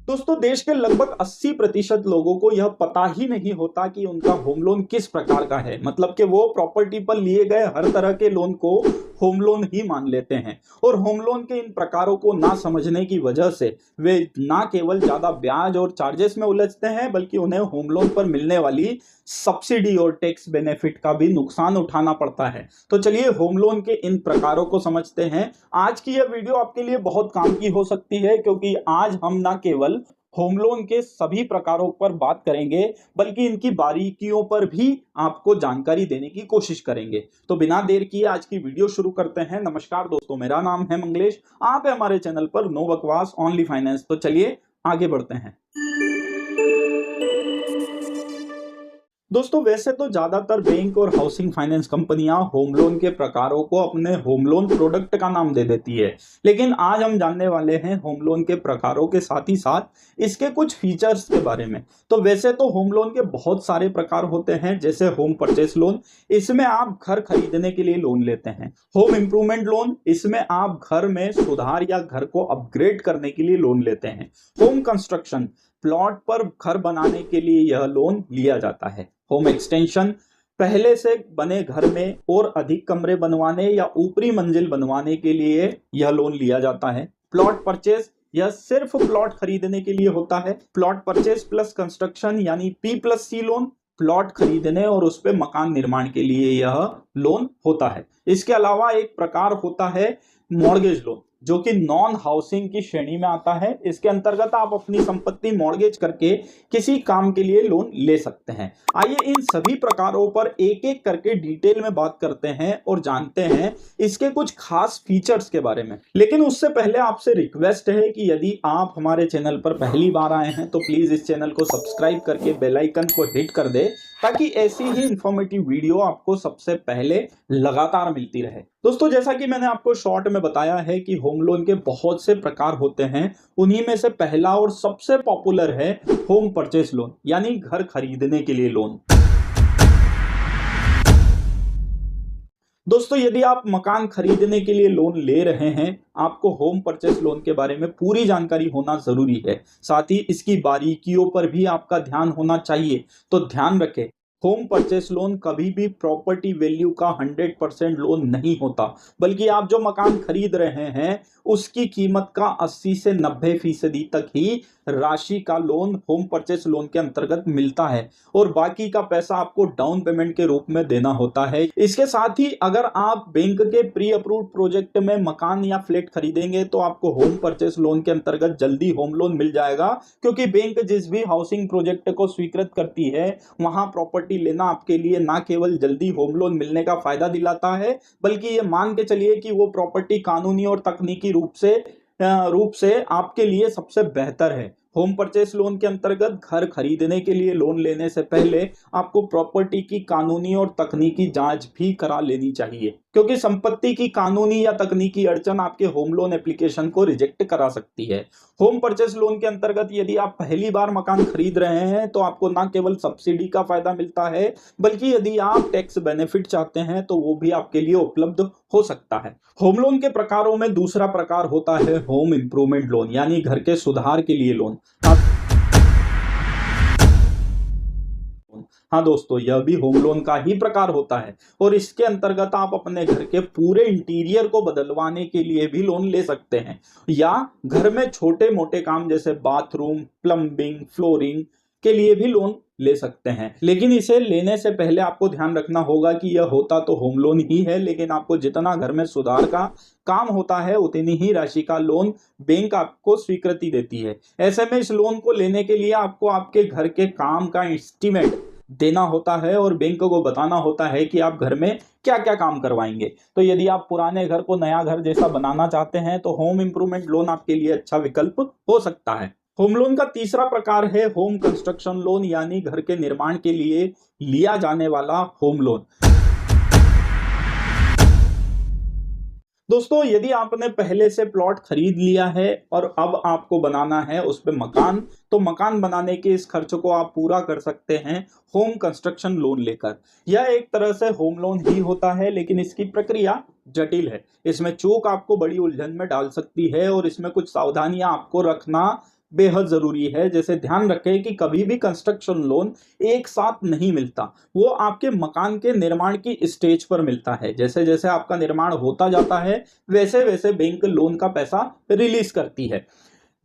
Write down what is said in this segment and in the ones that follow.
दोस्तों, देश के लगभग 80% लोगों को यह पता ही नहीं होता कि उनका होम लोन किस प्रकार का है। मतलब कि वो प्रॉपर्टी पर लिए गए हर तरह के लोन को होम लोन ही मान लेते हैं। और होम लोन के इन प्रकारों को ना समझने की वजह से वे ना केवल ज्यादा ब्याज और चार्जेस में उलझते हैं, बल्कि उन्हें होम लोन पर मिलने वाली सब्सिडी और टैक्स बेनिफिट का भी नुकसान उठाना पड़ता है। तो चलिए होम लोन के इन प्रकारों को समझते हैं। आज की यह वीडियो आपके लिए बहुत काम की हो सकती है, क्योंकि आज हम ना केवल होम लोन के सभी प्रकारों पर बात करेंगे, बल्कि इनकी बारीकियों पर भी आपको जानकारी देने की कोशिश करेंगे। तो बिना देर किए आज की वीडियो शुरू करते हैं। नमस्कार दोस्तों, मेरा नाम है मंगलेश। आप है हमारे चैनल पर नो बकवास ओनली फाइनेंस। तो चलिए आगे बढ़ते हैं। दोस्तों, वैसे तो ज्यादातर बैंक और हाउसिंग फाइनेंस कंपनियां होम लोन के प्रकारों को अपने होम लोन प्रोडक्ट का नाम दे देती है, लेकिन आज हम जानने वाले हैं होम लोन के प्रकारों के साथ ही साथ इसके कुछ फीचर्स के बारे में। तो वैसे तो होम लोन के बहुत सारे प्रकार होते हैं, जैसे होम परचेस लोन, इसमें आप घर खरीदने के लिए लोन लेते हैं। होम इम्प्रूवमेंट लोन, इसमें आप घर में सुधार या घर को अपग्रेड करने के लिए लोन लेते हैं। होम कंस्ट्रक्शन, प्लॉट पर घर बनाने के लिए यह लोन लिया जाता है। होम एक्सटेंशन, पहले से बने घर में और अधिक कमरे बनवाने या ऊपरी मंजिल बनवाने के लिए यह लोन लिया जाता है। प्लॉट परचेस, यह सिर्फ प्लॉट खरीदने के लिए होता है। प्लॉट परचेस प्लस कंस्ट्रक्शन यानी P+C लोन, प्लॉट खरीदने और उस पे मकान निर्माण के लिए यह लोन होता है। इसके अलावा एक प्रकार होता है मॉर्गेज लोन, जो कि नॉन हाउसिंग की श्रेणी में आता है। इसके अंतर्गत आप अपनी संपत्ति मॉर्गेज करके किसी काम के लिए लोन ले सकते हैं। आइए इन सभी प्रकारों पर एक एक करके डिटेल में बात करते हैं और जानते हैं इसके कुछ खास फीचर्स के बारे में। लेकिन उससे पहले आपसे रिक्वेस्ट है कि यदि आप हमारे चैनल पर पहली बार आए हैं तो प्लीज इस चैनल को सब्सक्राइब करके बेल आइकन को हिट कर दे, ताकि ऐसी ही इंफॉर्मेटिव वीडियो आपको सबसे पहले लगातार मिलती रहे। दोस्तों, जैसा कि मैंने आपको शॉर्ट में बताया है कि होम लोन के बहुत से प्रकार होते हैं, उन्हीं में से पहला और सबसे पॉपुलर है होम परचेस लोन, यानी घर खरीदने के लिए लोन। दोस्तों, यदि आप मकान खरीदने के लिए लोन ले रहे हैं, आपको होम परचेस लोन के बारे में पूरी जानकारी होना जरूरी है। साथ ही इसकी बारीकियों पर भी आपका ध्यान होना चाहिए। तो ध्यान रखें, होम परचेस लोन कभी भी प्रॉपर्टी वैल्यू का 100% लोन नहीं होता, बल्कि आप जो मकान खरीद रहे हैं उसकी कीमत का 80 से 90% तक ही राशि का लोन होम परचेस लोन के अंतर्गत मिलता है, और बाकी का पैसा आपको डाउन पेमेंट के रूप में देना होता है। इसके साथ ही अगर आप बैंक के प्री अप्रूव्ड प्रोजेक्ट में मकान या फ्लैट खरीदेंगे तो आपको होम परचेस लोन के अंतर्गत जल्दी होम लोन मिल जाएगा, क्योंकि बैंक जिस भी हाउसिंग प्रोजेक्ट को स्वीकृत करती है वहां प्रॉपर्टी लेना आपके लिए ना केवल जल्दी होम लोन मिलने का फायदा दिलाता है, बल्कि ये मान के चलिए कि वो प्रॉपर्टी कानूनी और तकनीकी रूप से आपके लिए सबसे बेहतर है। होम परचेस लोन के अंतर्गत घर खरीदने के लिए लोन लेने से पहले आपको प्रॉपर्टी की कानूनी और तकनीकी जांच भी करा लेनी चाहिए, क्योंकि संपत्ति की कानूनी या तकनीकी अड़चन आपके होम लोन एप्लीकेशन को रिजेक्ट करा सकती है। होम परचेस लोन के अंतर्गत यदि आप पहली बार मकान खरीद रहे हैं तो आपको न केवल सब्सिडी का फायदा मिलता है, बल्कि यदि आप टैक्स बेनिफिट चाहते हैं तो वो भी आपके लिए उपलब्ध हो सकता है। होम लोन के प्रकारों में दूसरा प्रकार होता है होम इंप्रूवमेंट लोन, यानी घर के सुधार के लिए लोन। हाँ दोस्तों, यह भी होम लोन का ही प्रकार होता है, और इसके अंतर्गत आप अपने घर के पूरे इंटीरियर को बदलवाने के लिए भी लोन ले सकते हैं, या घर में छोटे मोटे काम जैसे बाथरूम, प्लम्बिंग, फ्लोरिंग के लिए भी लोन ले सकते हैं। लेकिन इसे लेने से पहले आपको ध्यान रखना होगा कि यह होता तो होम लोन ही है, लेकिन आपको जितना घर में सुधार का काम होता है उतनी ही राशि का लोन बैंक आपको स्वीकृति देती है। ऐसे में इस लोन को लेने के लिए आपको आपके घर के काम का एस्टीमेट देना होता है और बैंक को बताना होता है कि आप घर में क्या क्या काम करवाएंगे। तो यदि आप पुराने घर को नया घर जैसा बनाना चाहते हैं तो होम इंप्रूवमेंट लोन आपके लिए अच्छा विकल्प हो सकता है। होम लोन का तीसरा प्रकार है होम कंस्ट्रक्शन लोन, यानी घर के निर्माण के लिए लिया जाने वाला होम लोन। दोस्तों, यदि आपने पहले से प्लॉट खरीद लिया है और अब आपको बनाना है उस पे मकान, तो मकान बनाने के इस खर्च को आप पूरा कर सकते हैं होम कंस्ट्रक्शन लोन लेकर। यह एक तरह से होम लोन ही होता है, लेकिन इसकी प्रक्रिया जटिल है। इसमें चूक आपको बड़ी उलझन में डाल सकती है और इसमें कुछ सावधानियां आपको रखना बेहद जरूरी है। जैसे ध्यान रखें कि कभी भी कंस्ट्रक्शन लोन एक साथ नहीं मिलता, वो आपके मकान के निर्माण की स्टेज पर मिलता है। जैसे जैसे आपका निर्माण होता जाता है वैसे वैसे बैंक लोन का पैसा रिलीज करती है।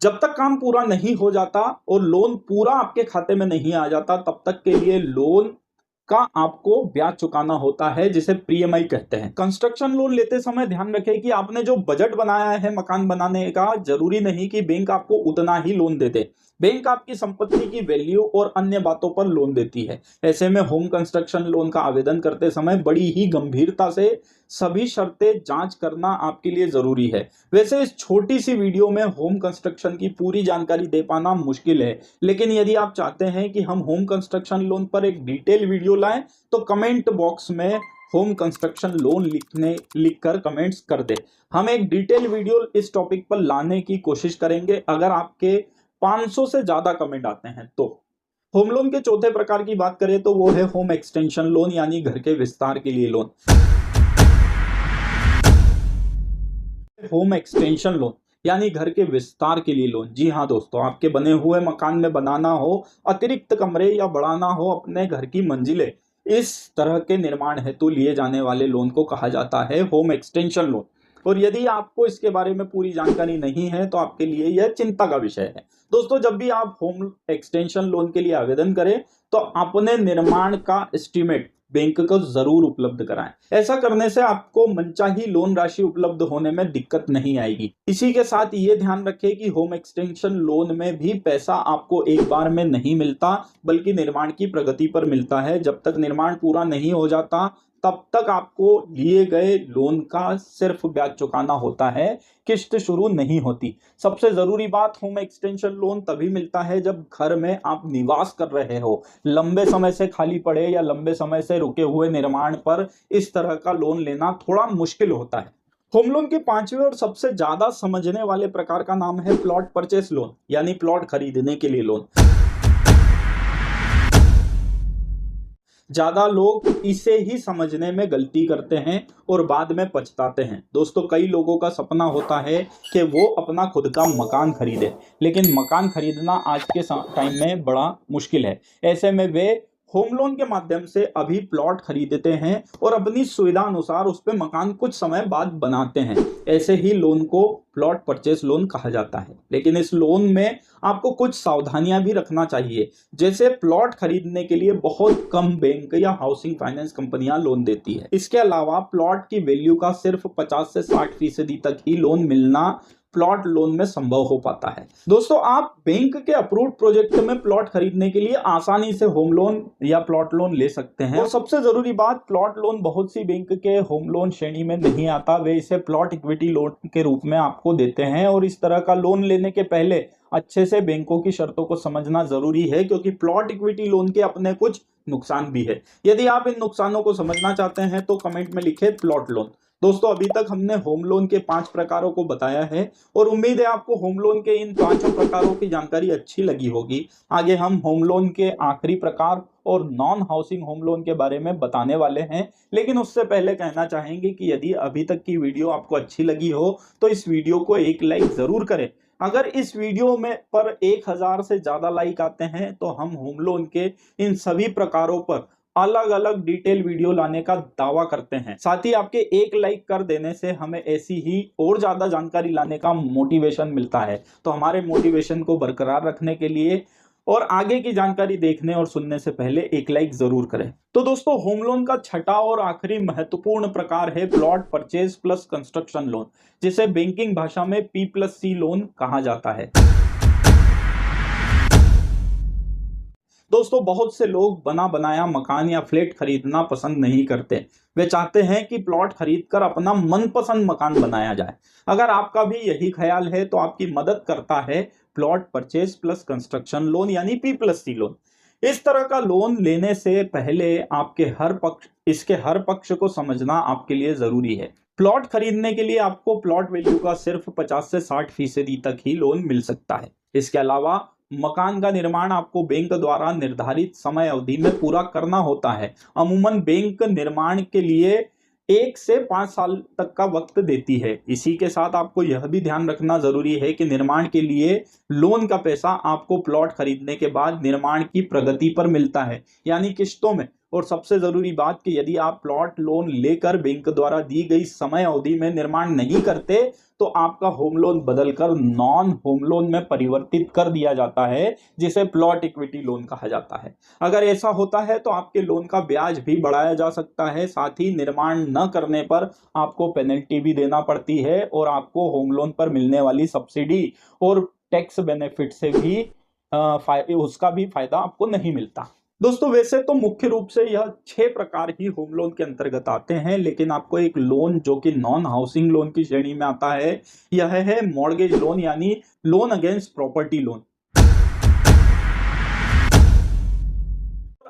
जब तक काम पूरा नहीं हो जाता और लोन पूरा आपके खाते में नहीं आ जाता तब तक के लिए लोन का आपको ब्याज चुकाना होता है, जिसे प्रीएमआई कहते हैं। कंस्ट्रक्शन लोन लेते समय ध्यान रखें कि आपने जो बजट बनाया है मकान बनाने का, जरूरी नहीं कि बैंक आपको उतना ही लोन दे दे। बैंक आपकी संपत्ति की वैल्यू और अन्य बातों पर लोन देती है। ऐसे में होम कंस्ट्रक्शन लोन का आवेदन करते समय बड़ी ही गंभीरता से सभी शर्तें जांच करना आपके लिए जरूरी है। वैसे इस छोटी सी वीडियो में होम कंस्ट्रक्शन की पूरी जानकारी दे पाना मुश्किल है, लेकिन यदि आप चाहते हैं कि हम होम कंस्ट्रक्शन लोन पर एक डिटेल वीडियो लाएं तो कमेंट बॉक्स में होम कंस्ट्रक्शन लोन लिखकर कमेंट्स कर दे। हम एक डिटेल वीडियो इस टॉपिक पर लाने की कोशिश करेंगे अगर आपके 500 से ज्यादा कमेंट आते हैं तो। होम लोन के चौथे प्रकार की बात करें तो वो है होम एक्सटेंशन लोन, यानी घर के विस्तार के लिए लोन। होम एक्सटेंशन लोन यानी घर के विस्तार के लिए लोन। जी हाँ दोस्तों, आपके बने हुए मकान में बनाना हो अतिरिक्त कमरे या बढ़ाना हो अपने घर की मंजिलें, इस तरह के निर्माण हेतु लिए जाने वाले लोन को कहा जाता है होम एक्सटेंशन लोन। और यदि आपको इसके बारे में पूरी जानकारी नहीं है तो आपके लिए यह चिंता का विषय है। दोस्तों, जब भी आप होम एक्सटेंशन लोन के लिए आवेदन करें तो अपने निर्माण का एस्टीमेट बैंक को जरूर उपलब्ध कराएं। ऐसा करने से आपको मनचाही लोन राशि उपलब्ध होने में दिक्कत नहीं आएगी। इसी के साथ ये ध्यान रखें कि होम एक्सटेंशन लोन में भी पैसा आपको एक बार में नहीं मिलता, बल्कि निर्माण की प्रगति पर मिलता है। जब तक निर्माण पूरा नहीं हो जाता तब तक आपको लिए गए लोन का सिर्फ ब्याज चुकाना होता है, किस्त शुरू नहीं होती। सबसे जरूरी बात, होम एक्सटेंशन लोन तभी मिलता है जब घर में आप निवास कर रहे हो। लंबे समय से खाली पड़े या लंबे समय से रुके हुए निर्माण पर इस तरह का लोन लेना थोड़ा मुश्किल होता है। होम लोन के पांचवें और सबसे ज्यादा समझने वाले प्रकार का नाम है प्लॉट परचेस लोन, यानी प्लॉट खरीदने के लिए लोन। ज्यादा लोग इसे ही समझने में गलती करते हैं और बाद में पछताते हैं। दोस्तों, कई लोगों का सपना होता है कि वो अपना खुद का मकान खरीदे, लेकिन मकान खरीदना आज के टाइम में बड़ा मुश्किल है। ऐसे में वे होम लोन के माध्यम से अभी प्लॉट खरीदते हैं और अपनी सुविधा अनुसार उस पर मकान कुछ समय बाद बनाते हैं। ऐसे ही लोन को प्लॉट परचेस लोन कहा जाता है। लेकिन इस लोन में आपको कुछ सावधानियां भी रखना चाहिए। जैसे प्लॉट खरीदने के लिए बहुत कम बैंक या हाउसिंग फाइनेंस कंपनियां लोन देती है। इसके अलावा प्लॉट की वैल्यू का सिर्फ 50 से 60% तक ही लोन मिलना प्लॉट लोन में संभव हो पाता है। दोस्तों, आप बैंक के अप्रूव्ड प्रोजेक्ट में प्लॉट खरीदने के लिए आसानी से होम लोन या प्लॉट लोन ले सकते हैं। और सबसे जरूरी बात, प्लॉट लोन बहुत सी बैंक के होम लोन श्रेणी में नहीं आता। वे इसे प्लॉट इक्विटी लोन के रूप में आपको देते हैं। और इस तरह का लोन लेने के पहले अच्छे से बैंकों की शर्तों को समझना जरूरी है, क्योंकि प्लॉट इक्विटी लोन के अपने कुछ नुकसान भी है। यदि आप इन नुकसानों को समझना चाहते हैं तो कमेंट में लिखे प्लॉट लोन। दोस्तों, अभी तक हमने होम लोन के 5 प्रकारों को बताया है और उम्मीद है आपको होम लोन के इन 5 प्रकारों की जानकारी अच्छी लगी होगी। आगे हम होम लोन के आखिरी प्रकार और नॉन हाउसिंग होम लोन के बारे में बताने वाले हैं। लेकिन उससे पहले कहना चाहेंगे कि यदि अभी तक की वीडियो आपको अच्छी लगी हो तो इस वीडियो को एक लाइक जरूर करें। अगर इस वीडियो में पर 1000 से ज्यादा लाइक आते हैं तो हम होम लोन के इन सभी प्रकारों पर अलग अलग डिटेल वीडियो लाने का दावा करते हैं। साथ ही आपके एक लाइक कर देने से हमें ऐसी ही और ज्यादा जानकारी लाने का मोटिवेशन मिलता है। तो हमारे मोटिवेशन को बरकरार रखने के लिए और आगे की जानकारी देखने और सुनने से पहले एक लाइक जरूर करें। तो दोस्तों, होम लोन का छठा और आखिरी महत्वपूर्ण प्रकार है plot purchase plus construction loan, जिसे बैंकिंग भाषा में P+C लोन कहा जाता है। दोस्तों, बहुत से लोग बना बनाया मकान या फ्लैट खरीदना पसंद नहीं करते। वे चाहते हैं कि प्लॉट खरीदकर अपना मनपसंद मकान बनाया जाए। अगर आपका भी यही ख्याल है तो आपकी मदद करता है plot purchase plus construction loan, यानी P+C लोन। इस तरह का लोन लेने से पहले इसके हर पक्ष को समझना आपके लिए जरूरी है। प्लॉट खरीदने के लिए आपको प्लॉट वैल्यू का सिर्फ 50 से 60% तक ही लोन मिल सकता है। इसके अलावा मकान का निर्माण आपको बैंक द्वारा निर्धारित समय अवधि में पूरा करना होता है। अमूमन बैंक निर्माण के लिए 1 से 5 साल तक का वक्त देती है। इसी के साथ आपको यह भी ध्यान रखना जरूरी है कि निर्माण के लिए लोन का पैसा आपको प्लॉट खरीदने के बाद निर्माण की प्रगति पर मिलता है, यानी किश्तों में। और सबसे जरूरी बात कि यदि आप प्लॉट लोन लेकर बैंक द्वारा दी गई समय अवधि में निर्माण नहीं करते तो आपका होम लोन बदलकर नॉन होम लोन में परिवर्तित कर दिया जाता है, जिसे प्लॉट इक्विटी लोन कहा जाता है। अगर ऐसा होता है तो आपके लोन का ब्याज भी बढ़ाया जा सकता है। साथ ही निर्माण न करने पर आपको पेनल्टी भी देना पड़ती है और आपको होम लोन पर मिलने वाली सब्सिडी और टैक्स बेनिफिट से भी उसका भी फायदा आपको नहीं मिलता। दोस्तों वैसे तो मुख्य रूप से यह 6 प्रकार ही होम लोन के अंतर्गत आते हैं, लेकिन आपको एक लोन जो कि नॉन हाउसिंग लोन की श्रेणी में आता है, यह है मॉर्गेज लोन यानी लोन अगेंस्ट प्रॉपर्टी लोन।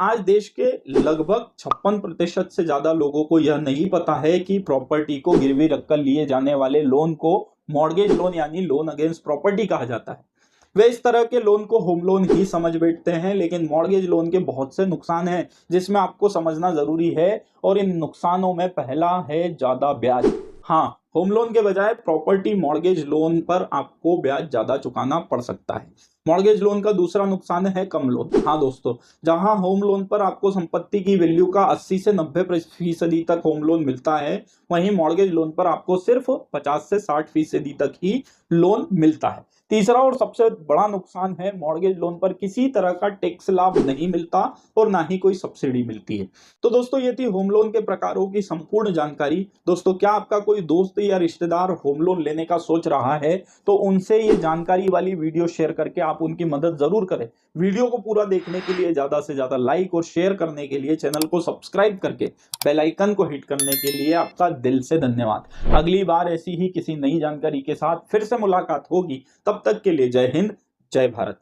आज देश के लगभग 56% से ज्यादा लोगों को यह नहीं पता है कि प्रॉपर्टी को गिरवी रखकर लिए जाने वाले लोन को मॉर्गेज लोन यानी लोन अगेंस्ट प्रॉपर्टी कहा जाता है। वे इस तरह के लोन को होम लोन ही समझ बैठते हैं, लेकिन मॉर्गेज लोन के बहुत से नुकसान हैं जिसमें आपको समझना जरूरी है। और इन नुकसानों में पहला है ज्यादा ब्याज। हाँ, होम लोन के बजाय प्रॉपर्टी मॉर्गेज लोन पर आपको ब्याज ज्यादा चुकाना पड़ सकता है। मॉर्गेज लोन का दूसरा नुकसान है कम लोन। हाँ दोस्तों, जहां होम लोन पर आपको संपत्ति की वैल्यू का 80 से 90% तक होम लोन मिलता है, वहीं मॉर्गेज लोन पर आपको सिर्फ 50 से 60% तक ही लोन मिलता है। तीसरा और सबसे बड़ा नुकसान है मॉर्गेज लोन पर किसी तरह का टैक्स लाभ नहीं मिलता और ना ही कोई सब्सिडी मिलती है। तो दोस्तों ये थी होम लोन के प्रकारों की संपूर्ण जानकारी। दोस्तों क्या आपका कोई दोस्त या रिश्तेदार होम लोन लेने का सोच रहा है तो उनसे ये जानकारी वाली वीडियो शेयर करके आप उनकी मदद जरूर करें। वीडियो को पूरा देखने के लिए ज्यादा से ज्यादा लाइक और शेयर करने के लिए चैनल को सब्सक्राइब करके बेल आइकन को हिट करने के लिए आपका दिल से धन्यवाद। अगली बार ऐसी ही किसी नई जानकारी के साथ फिर से मुलाकात होगी। तब तक के लिए जय हिंद, जय भारत।